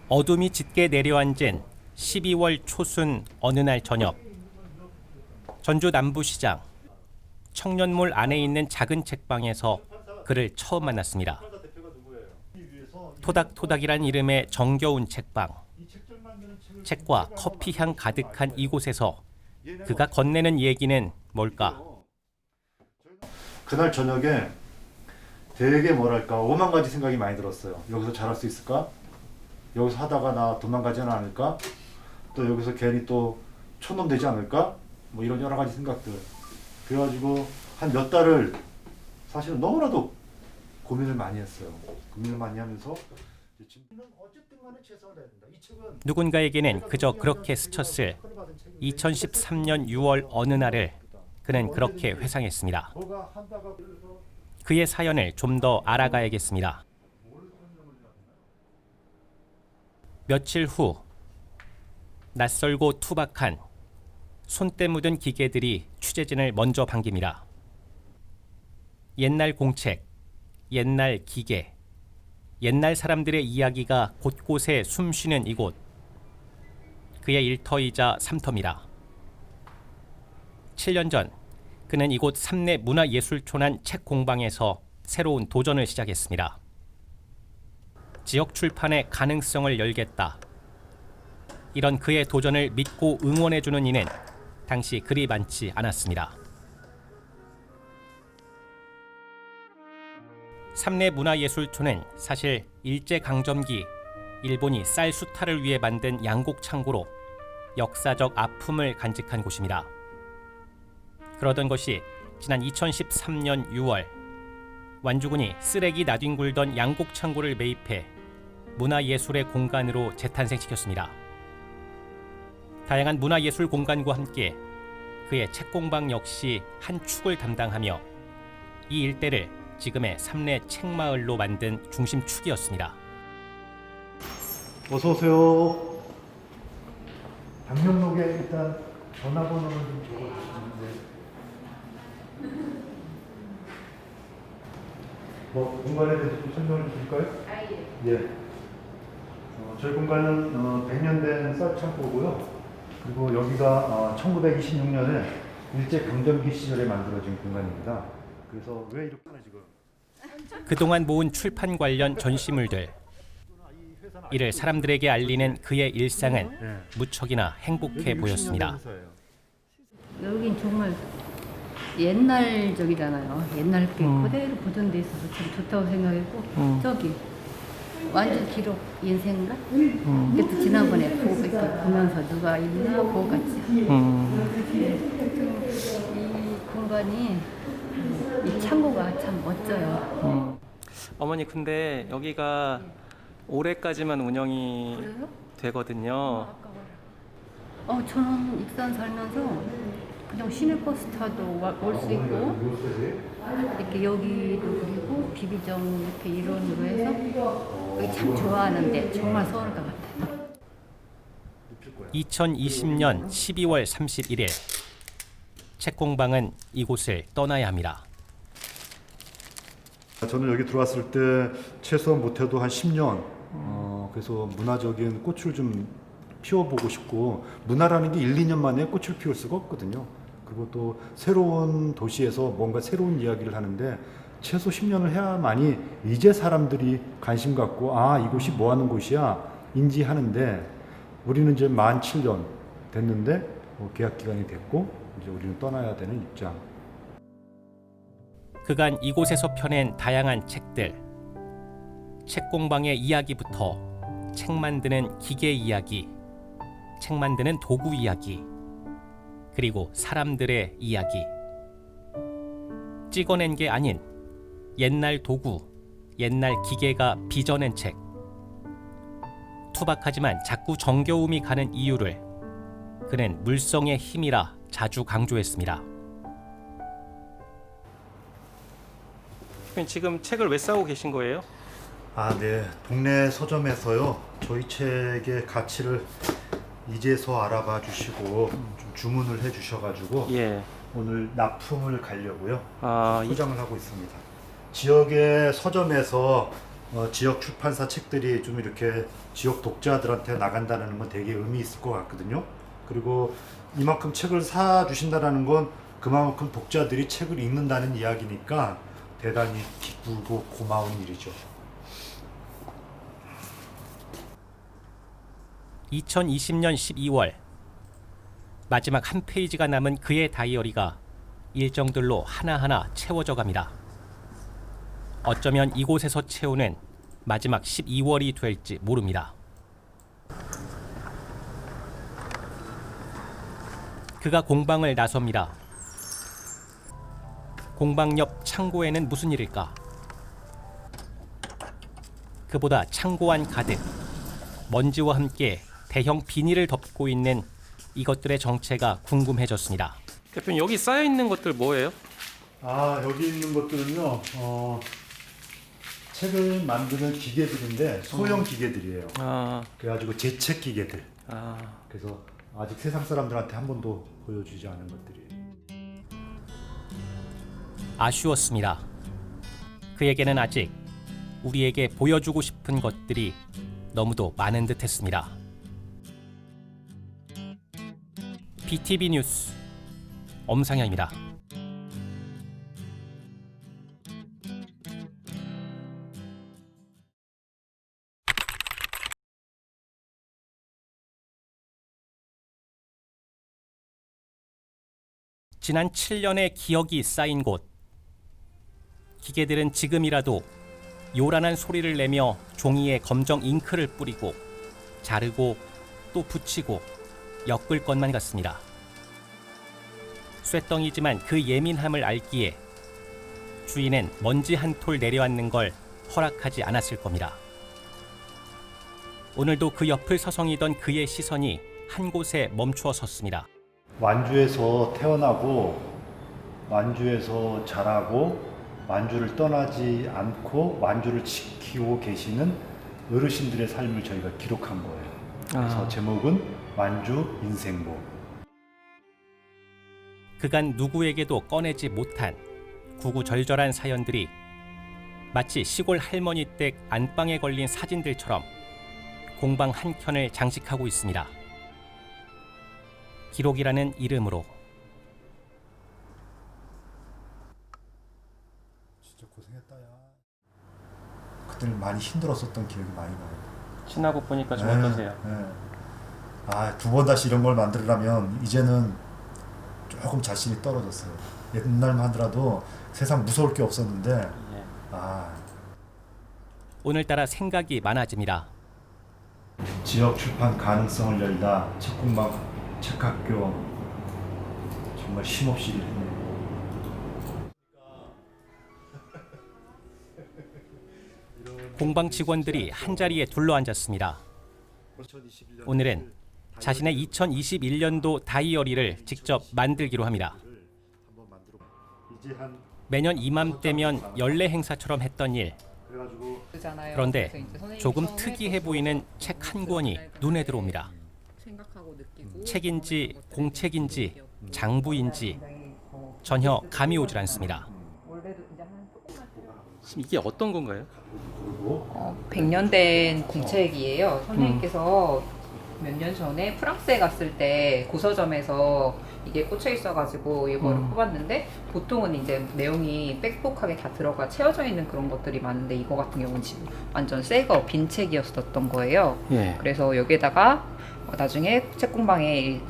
어둠이 짙게 내려앉은 12월 초순 어느 날 저녁, 전주 남부시장 청년몰 안에 있는 작은 책방에서 그를 처음 만났습니다. 토닥토닥이란 이름의 정겨운 책방. 책과 커피향 가득한 이곳에서 그가 건네는 얘기는 뭘까? 그날 저녁에 되게 뭐랄까 오만 가지 생각이 많이 들었어요. 여기서 잘할 수 있을까? 여기서 하다가 나 도망가지는 않을까? 또 여기서 괜히 또 촌놈 되지 않을까? 뭐 이런 여러 가지 생각들. 그래가지고 한 몇 달을 사실은 너무나도 고민을 많이 했어요. 고민을 많이 하면서 누군가에게는 그저 그렇게 스쳤을 2013년 6월 어느 날을 그는 그렇게 회상했습니다. 그의 사연을 좀 더 알아가야겠습니다. 며칠 후 낯설고 투박한 손때 묻은 기계들이 취재진을 먼저 반깁니다. 옛날 공책, 옛날 기계, 옛날 사람들의 이야기가 곳곳에 숨쉬는 이곳. 그의 일터이자 삼터입니다. 7년 전 그는 이곳 삼내 문화예술촌한 책공방에서 새로운 도전을 시작했습니다. 지역 출판의 가능성을 열겠다. 이런 그의 도전을 믿고 응원해주는 이는 당시 그리 많지 않았습니다. 삼내 문화예술촌은 사실 일제강점기 일본이 쌀 수탈을 위해 만든 양곡 창고로 역사적 아픔을 간직한 곳입니다. 그러던 것이 지난 2013년 6월 완주군이 쓰레기 나뒹굴던 양곡 창고를 매입해 문화예술의 공간으로 재탄생시켰습니다. 다양한 문화예술 공간과 함께 그의 책공방 역시 한 축을 담당하며 이 일대를 지금의 삼내 책마을로 만든 중심축이었습니다. 어서 오세요. 방명록에 일단 전화번호를 좀 적어주시는데 뭐 공간에 대해서 좀 설명을 드릴까요? 예. 저희 공간은 100년 된 쌀 창고고요. 그리고 여기가 1926년에 일제 강점기 시절에 만들어진 공간입니다. 그래서 왜 이렇게 하나 지금? 그동안 모은 출판 관련 전시물들. 이를 사람들에게 알리는 그의 일상은 무척이나 행복해 보였습니다. 여긴 정말 옛날적이잖아요. 옛날 게 그대로 보존돼 있어서 참 좋다고 생각했고 저기 완전 기록 인생가? 그것도 지난번에 보고 이렇게 보면서 누가 있나 보고 같이 이 공간이 이 창고가 참 멋져요. 어머니 근데 여기가 올해까지만 운영이 그래요? 되거든요. 저는 익산 살면서 그냥 시내버스 타도 올 수 있고 이렇게 여기도 그리고 비비점 이렇게 일원으로 해서 여기 참 좋아하는데 정말 서울 것 같아요. 2020년 12월 31일 책공방은 이곳을 떠나야 합니다. 저는 여기 들어왔을 때 최소한 못해도 한 10년 그래서 문화적인 꽃을 좀 피워보고 싶고 문화라는 게 1, 2년 만에 꽃을 피울 수가 없거든요. 그리고 또 새로운 도시에서 뭔가 새로운 이야기를 하는데 최소 10년을 해야만이 이제 사람들이 관심 갖고 이곳이 뭐 하는 곳이야 인지하는데 우리는 이제 만 7년 됐는데 계약 기간이 됐고 이제 우리는 떠나야 되는 입장. 그간 이곳에서 펴낸 다양한 책들, 책공방의 이야기부터 책 만드는 기계 이야기, 책 만드는 도구 이야기, 그리고 사람들의 이야기. 찍어낸 게 아닌 옛날 도구, 옛날 기계가 빚어낸 책. 투박하지만 자꾸 정겨움이 가는 이유를 그는 물성의 힘이라 자주 강조했습니다. 지금 책을 왜 싸고 계신 거예요? 네. 동네 서점에서요. 저희 책의 가치를 이제서 알아봐 주시고 좀 주문을 해 주셔가지고 오늘 납품을 가려고요. 포장을 하고 있습니다. 지역의 서점에서 지역 출판사 책들이 좀 이렇게 지역 독자들한테 나간다는 건 되게 의미 있을 것 같거든요. 그리고 이만큼 책을 사 주신다는 건 그만큼 독자들이 책을 읽는다는 이야기니까 대단히 기쁘고 고마운 일이죠. 2020년 12월 마지막 한 페이지가 남은 그의 다이어리가 일정들로 하나하나 채워져 갑니다. 어쩌면 이곳에서 채우는 마지막 12월이 될지 모릅니다. 그가 공방을 나섭니다. 공방 옆 창고에는 무슨 일일까? 그보다 창고 안 가득 먼지와 함께 대형 비닐을 덮고 있는 이것들의 정체가 궁금해졌습니다. 대표님, 여기 쌓여 있는 것들 뭐예요? 여기 있는 것들은요, 책을 만드는 기계들인데 소형 기계들이에요. 그래가지고 제책 기계들. 그래서 아직 세상 사람들한테 한 번도 보여주지 않은 것들이에요. 아쉬웠습니다. 그에게는 아직 우리에게 보여주고 싶은 것들이 너무도 많은 듯했습니다. BTV 뉴스 엄상현입니다. 지난 7년의 기억이 쌓인 곳. 기계들은 지금이라도 요란한 소리를 내며 종이에 검정 잉크를 뿌리고 자르고 또 붙이고 엮을 것만 같습니다. 쇳덩이지만 그 예민함을 알기에 주인은 먼지 한 톨 내려앉는 걸 허락하지 않았을 겁니다. 오늘도 그 옆을 서성이던 그의 시선이 한 곳에 멈추어 섰습니다. 완주에서 태어나고 완주에서 자라고 완주를 떠나지 않고 완주를 지키고 계시는 어르신들의 삶을 저희가 기록한 거예요. 그래서 제목은 완주 인생보. 그간 누구에게도 꺼내지 못한 구구절절한 사연들이 마치 시골 할머니 댁 안방에 걸린 사진들처럼 공방 한켠을 장식하고 있습니다. 기록이라는 이름으로. 진짜 고생했다, 야. 그때 많이 힘들었었던 기억이 많이 나요. 지나고 보니까 좀 어떠세요? 네. 두 번 다시 이런 걸 만들려면 이제는 조금 자신이 떨어졌어요. 옛날만 하더라도 세상 무서울 게 없었는데 오늘따라 생각이 많아집니다. 지역 출판 가능성을 열다 책공방 책학교 정말 쉼없이 일했네요. 공방 직원들이 한자리에 둘러앉았습니다. 오늘은 자신의 2021년도 다이어리를 직접 만들기로 합니다. 매년 이맘때면 연례 행사처럼 했던 일. 그런데 조금 특이해 보이는 책 한 권이 눈에 들어옵니다. 책인지 공책인지 장부인지 전혀 감이 오질 않습니다. 이게 어떤 건가요? 100년 된 공책이에요. 선생님께서 몇 년 전에 프랑스에 갔을 때 고서점에서 이게 꽂혀 있어가지고 이거를 뽑았는데 보통은 이제 내용이 빽빽하게 다 들어가 채워져 있는 그런 것들이 많은데 이거 같은 경우는 지금 완전 새거 빈 책이었었던 거예요. 그래서 여기에다가 나중에 책공방에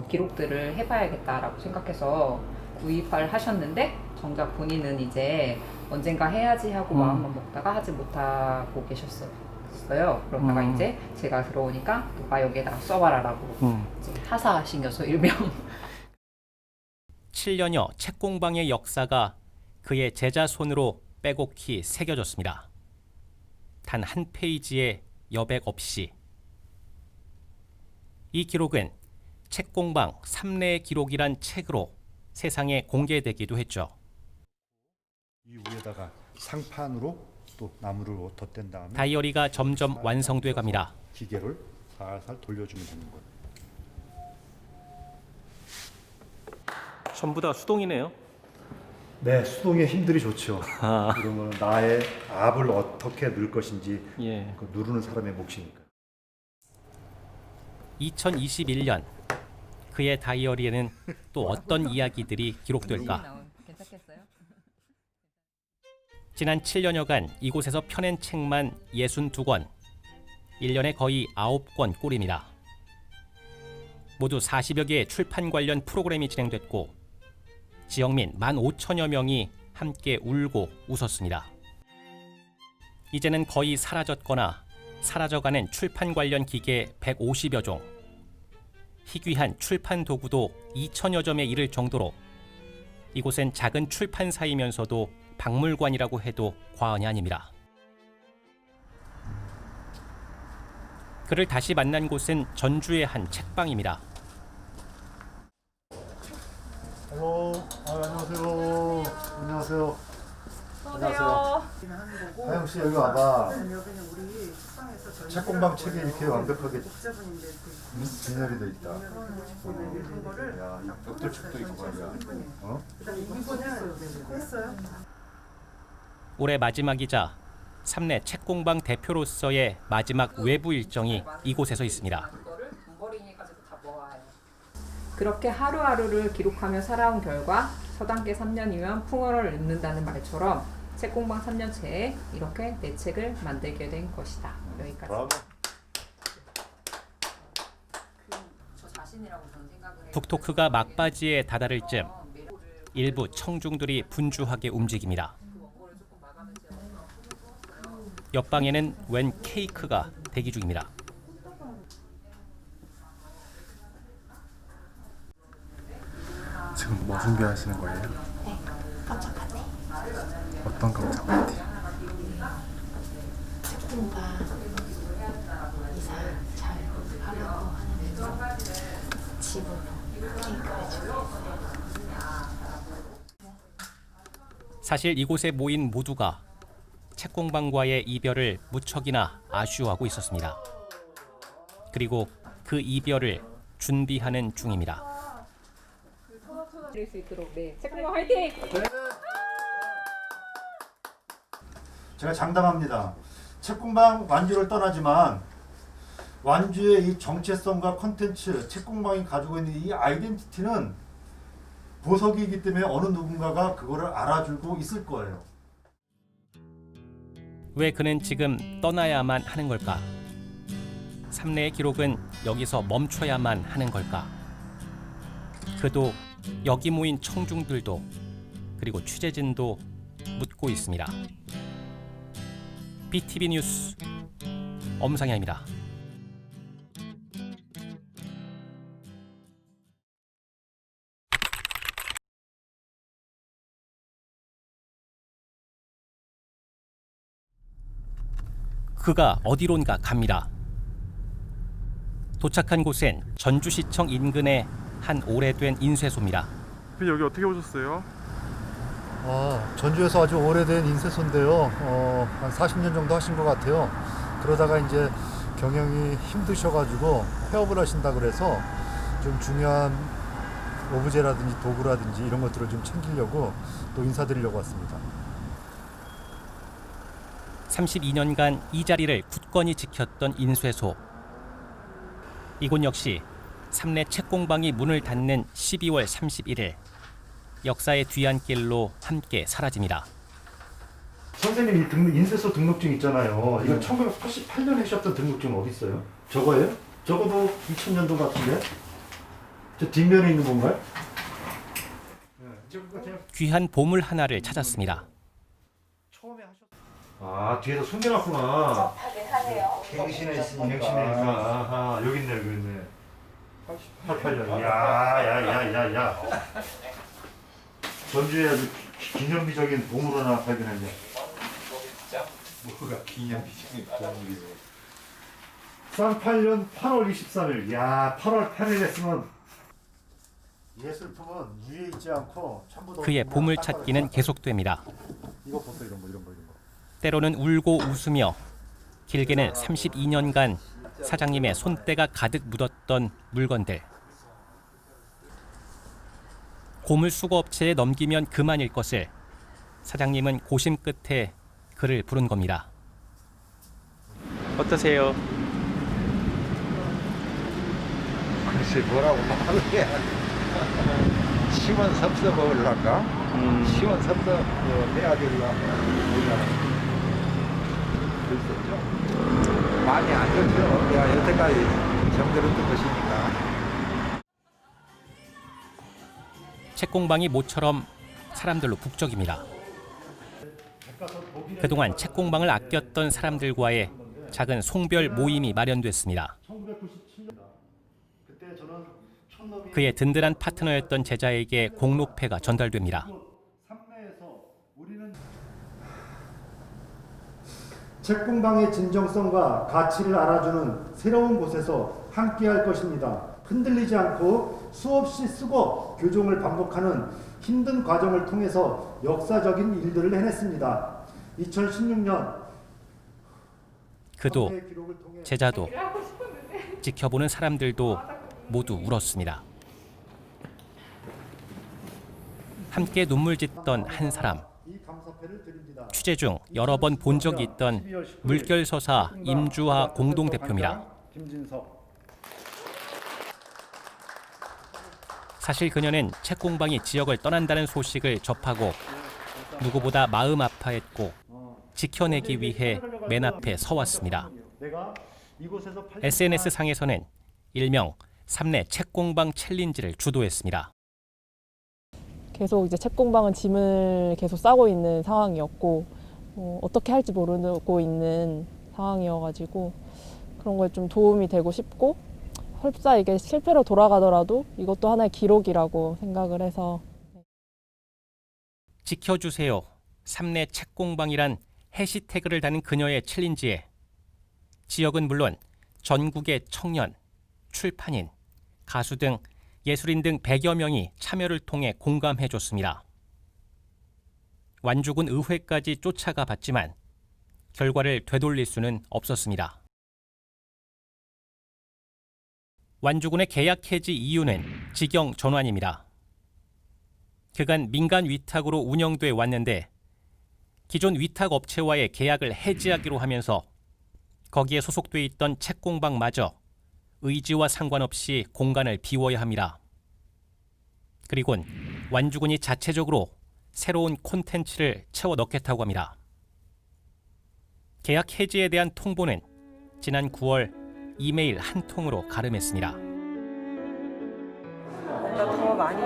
기록들을 해봐야겠다라고 생각해서 구입을 하셨는데 정작 본인은 이제 언젠가 해야지 하고 마음만 먹다가 하지 못하고 계셨어요. 그러다가 이제 제가 들어오니까 누가 여기에다가 써봐라라고 이제 하사하시면서 일명 7년여 책공방의 역사가 그의 제자 손으로 빼곡히 새겨졌습니다. 단 한 페이지의 여백 없이. 이 기록은 책공방 3례의 기록이란 책으로 세상에 공개되기도 했죠. 이 위에다가 상판으로 또 나무를 덧댄 다음에 다이어리가 점점 완성돼 갑니다. 기계를 살살 돌려주면 되는 거예요. 전부 다 수동이네요. 네, 수동의 힘들이 좋죠. 그러면 나의 압을 어떻게 넣을 것인지 예. 그 누르는 사람의 몫이니까. 2021년 그의 다이어리에는 또 어떤 이야기들이 기록될까? 괜찮겠어요? 지난 7년여간 이곳에서 펴낸 책만 62권, 1년에 거의 9권 꼴입니다. 모두 40여 개의 출판 관련 프로그램이 진행됐고 지역민 15,000여 명이 함께 울고 웃었습니다. 이제는 거의 사라졌거나 사라져가는 출판 관련 기계 150여 종, 희귀한 출판 도구도 2,000여 점에 이를 정도로 이곳은 작은 출판사이면서도 박물관이라고 해도 과언이 아닙니다. 그를 다시 만난 곳은 전주의 한 책방입니다. 안녕하세요. 안녕하세요. 안녕하세요. 하영 씨 여기 와봐. 책공방 책이 이렇게 완벽하게 진열이 돼 있다. 야, 이 벽돌책도 있고 말이야. 어? 올해 마지막이자 삼내 책공방 대표로서의 마지막 외부 일정이 이곳에서 있습니다. 이거를 돈벌이니까지도 다 모아요. 그렇게 하루하루를 기록하며 살아온 결과 서당계 3년이면 풍어를 읊는다는 말처럼 책공방 3년째에 이렇게 내 책을 만들게 된 것이다. 여기까지. 브라보. 저 자신이라고 저는 생각을 해요. 북토크가 막바지에 다다를 즈음 일부 청중들이 분주하게 움직입니다. 옆방에는 웬 케이크가 대기 중입니다. 지금 뭐 준비하시는 거예요? 네, 깜짝 파티. 어떤 깜짝 파티? 책공방 이사 잘 하려고 하는 집으로 케이크를 준비했어요. 사실 이곳에 모인 모두가 책공방과의 이별을 무척이나 아쉬워하고 있었습니다. 그리고 그 이별을 준비하는 중입니다. 드릴 수 있도록 네. 책공방 화이팅! 제가 장담합니다. 책공방 완주를 떠나지만 완주의 이 정체성과 콘텐츠, 책공방이 가지고 있는 이 아이덴티티는 보석이기 때문에 어느 누군가가 그거를 알아주고 있을 거예요. 왜 그는 지금 떠나야만 하는 걸까? 삼내의 기록은 여기서 멈춰야만 하는 걸까? 그도 여기 모인 청중들도 그리고 취재진도 묻고 있습니다. BTV 뉴스 엄상현입니다. 그가 어디론가 갑니다. 도착한 곳엔 전주시청 인근의 한 오래된 인쇄소입니다. 여기 어떻게 오셨어요? 전주에서 아주 오래된 인쇄소인데요. 한 40년 정도 하신 것 같아요. 그러다가 이제 경영이 힘드셔가지고 폐업을 하신다 그래서 좀 중요한 오브제라든지 도구라든지 이런 것들을 좀 챙기려고 또 인사드리려고 왔습니다. 32년간 이 자리를 굳건히 지켰던 인쇄소. 이곳 역시 삼내 책공방이 문을 닫는 12월 31일 역사의 뒤안길로 함께 사라집니다. 선생님 이 인쇄소 등록증 있잖아요. 이거 1988년에 하셨던 등록증 어디 있어요? 저거예요? 저거도 2000년도 같은데? 저 뒷면에 있는 건가요? 귀한 보물 하나를 찾았습니다. 처음에 하셨. 뒤에서 숨겨놨구나. 갱신에 있으니까. 아하, 여기 있네, 여기 있네. 88년. 야야야야야. 전주에 아주 기념비적인 보물 하나 발견했네. 뭐가 기념비적인 보물이고. 쌍팔년 8월 23일. 야, 8월 8일 했으면 예술품은 위에 있지 않고 전부 다 그의 보물 찾기는 계속됩니다. 이거 보세요, 이런 거. 때로는 울고 웃으며 길게는 32년간 사장님의 손때가 가득 묻었던 물건들. 고물 수거업체에 넘기면 그만일 것을 사장님은 고심 끝에 그를 부른 겁니다. 어떠세요? 글쎄 뭐라고 말을 해야 시원섭섭하려까? 시원섭섭해야 되려고 글쎄죠. 많이 안 좋죠. 내가 여태까지 정들었던 것이니까. 책공방이 모처럼 사람들로 북적입니다. 그동안 책공방을 아꼈던 사람들과의 작은 송별 모임이 마련됐습니다. 그의 든든한 파트너였던 제자에게 공로패가 전달됩니다. 책공방의 진정성과 가치를 알아주는 새로운 곳에서 함께할 것입니다. 흔들리지 않고 수없이 쓰고 교정을 반복하는 힘든 과정을 통해서 역사적인 일들을 해냈습니다. 2016년 그도 제자도 지켜보는 사람들도 모두 울었습니다. 함께 눈물 짓던 한 사람. 취재 중 여러 번 본 적이 있던 물결서사 임주하 공동대표입니다. 사실 그녀는 책공방이 지역을 떠난다는 소식을 접하고 누구보다 마음 아파했고 지켜내기 위해 맨 앞에 서왔습니다. SNS상에서는 일명 삼내 책공방 챌린지를 주도했습니다. 계속 이제 책공방은 짐을 계속 싸고 있는 상황이었고 어떻게 할지 모르고 있는 상황이어가지고 그런 거에 좀 도움이 되고 싶고 설사 이게 실패로 돌아가더라도 이것도 하나의 기록이라고 생각을 해서 지켜주세요. 삼내 책공방이란 해시태그를 다는 그녀의 챌린지에 지역은 물론 전국의 청년, 출판인, 가수 등 예술인 등 100여 명이 참여를 통해 공감해줬습니다. 완주군 의회까지 쫓아가 봤지만 결과를 되돌릴 수는 없었습니다. 완주군의 계약 해지 이유는 직영 전환입니다. 그간 민간 위탁으로 운영돼 왔는데 기존 위탁 업체와의 계약을 해지하기로 하면서 거기에 소속돼 있던 책공방마저 의지와 상관없이 공간을 비워야 합니다. 그리곤 완주군이 자체적으로 새로운 콘텐츠를 채워 넣겠다고 합니다. 계약 해지에 대한 통보는 지난 9월 이메일 한 통으로 가름했습니다. 뭔가 더 많이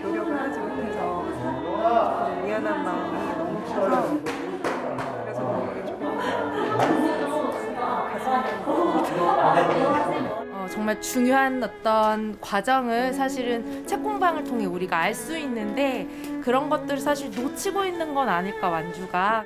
노력을 하지 못해서 조금 미안한 마음이 너무 커서 그래서 이게 조금 가슴이 정말 중요한 어떤 과정을 사실은 책공방을 통해 우리가 알 수 있는데 그런 것들을 사실 놓치고 있는 건 아닐까 완주가.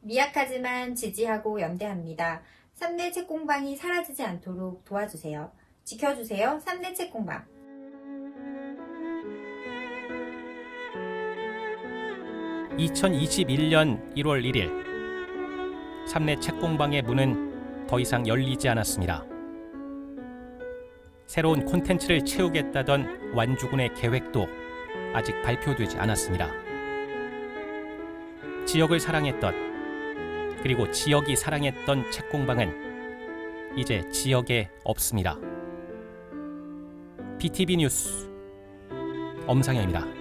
미약하지만 지지하고 연대합니다. 삼내 책공방이 사라지지 않도록 도와주세요. 지켜주세요. 삼내 책공방. (2021년 1월 1일) 삼내 책공방의 문은 더 이상 열리지 않았습니다. 새로운 콘텐츠를 채우겠다던 완주군의 계획도 아직 발표되지 않았습니다. 지역을 사랑했던 그리고 지역이 사랑했던 책공방은 이제 지역에 없습니다. BTV 뉴스 엄상현입니다.